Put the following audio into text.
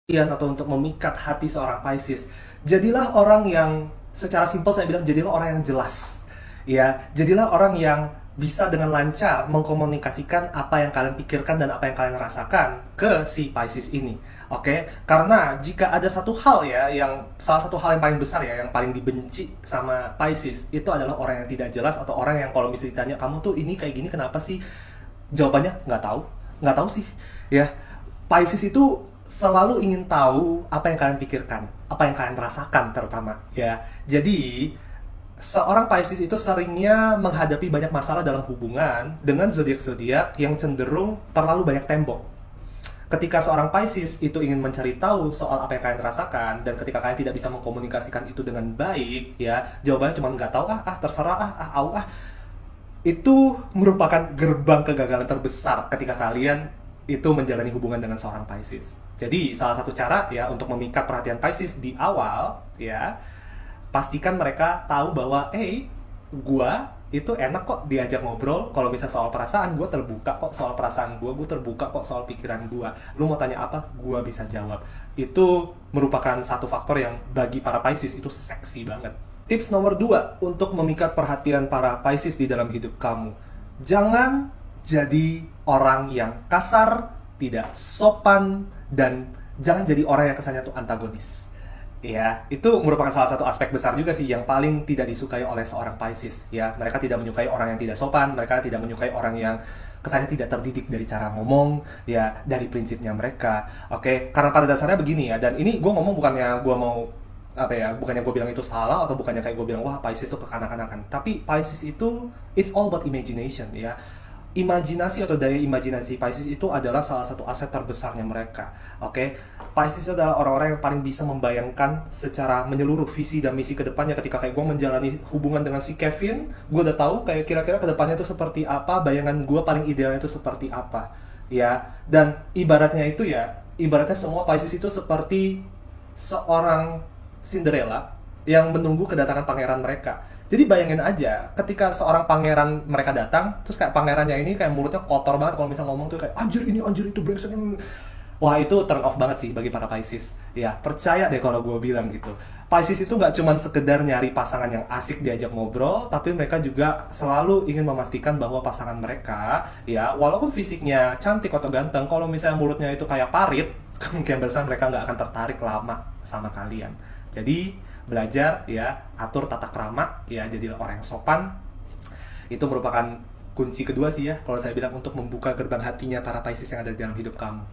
atau untuk memikat hati seorang Pisces, jadilah orang yang secara simpel saya bilang jadilah orang yang jelas. Ya, jadilah orang yang bisa dengan lancar mengkomunikasikan apa yang kalian pikirkan dan apa yang kalian rasakan ke si Pisces ini. Oke, karena jika ada satu hal ya, yang salah satu hal yang paling besar ya, yang paling dibenci sama Pisces itu adalah orang yang tidak jelas atau orang yang kalau misalnya ditanya kamu tuh ini kayak gini kenapa sih? Jawabannya nggak tahu sih. Ya, Pisces itu selalu ingin tahu apa yang kalian pikirkan, apa yang kalian rasakan terutama. Ya, jadi seorang Pisces itu seringnya menghadapi banyak masalah dalam hubungan dengan zodiak-zodiak yang cenderung terlalu banyak tembok. Ketika seorang Pisces itu ingin mencari tahu soal apa yang kalian rasakan dan ketika kalian tidak bisa mengkomunikasikan itu dengan baik, ya jawabannya cuma nggak tahu terserah itu merupakan gerbang kegagalan terbesar ketika kalian itu menjalani hubungan dengan seorang Pisces. Jadi salah satu cara ya untuk memikat perhatian Pisces di awal ya, pastikan mereka tahu bahwa gua itu enak kok diajak ngobrol. Kalau misalnya soal perasaan, gua terbuka kok soal perasaan gua terbuka kok soal pikiran gua. Lu mau tanya apa, gua bisa jawab. Itu merupakan satu faktor yang bagi para Pisces itu seksi banget. Tips nomor 2 untuk memikat perhatian para Pisces di dalam hidup kamu. Jangan jadi orang yang kasar, tidak sopan, dan jangan jadi orang yang kesannya tuh antagonis. Ya, itu merupakan salah satu aspek besar juga sih yang paling tidak disukai oleh seorang Pisces. Ya, mereka tidak menyukai orang yang tidak sopan, mereka tidak menyukai orang yang kesannya tidak terdidik dari cara ngomong, ya dari prinsipnya mereka. Oke, karena pada dasarnya begini ya, dan ini gue ngomong bukannya gue mau apa ya, bukannya gue bilang itu salah atau bukannya kayak gue bilang wah Pisces itu kekanak-kanakan, tapi Pisces itu it's all about imagination ya. Imajinasi atau daya imajinasi Pisces itu adalah salah satu aset terbesarnya mereka. Oke, Pisces adalah orang-orang yang paling bisa membayangkan secara menyeluruh visi dan misi kedepannya. Ketika kayak gue menjalani hubungan dengan si Kevin, gue udah tahu kayak kira-kira kedepannya itu seperti apa, bayangan gue paling idealnya itu seperti apa ya. Dan ibaratnya itu ya, ibaratnya semua Pisces itu seperti seorang Cinderella yang menunggu kedatangan pangeran mereka. Jadi bayangin aja, ketika seorang pangeran mereka datang, terus kayak pangerannya ini kayak mulutnya kotor banget kalau misalnya ngomong tuh kayak anjir ini anjir itu brengsek. Wah itu turn off banget sih bagi para Pisces. Ya percaya deh kalau gue bilang gitu. Pisces itu nggak cuma sekedar nyari pasangan yang asik diajak ngobrol, tapi mereka juga selalu ingin memastikan bahwa pasangan mereka, ya walaupun fisiknya cantik atau ganteng, kalau misalnya mulutnya itu kayak parit, kemungkinan besar mereka nggak akan tertarik lama sama kalian. Jadi belajar ya atur tata krama ya, jadilah orang yang sopan. Itu merupakan kunci kedua sih ya kalau saya bilang untuk membuka gerbang hatinya para Pisces yang ada di dalam hidup kamu.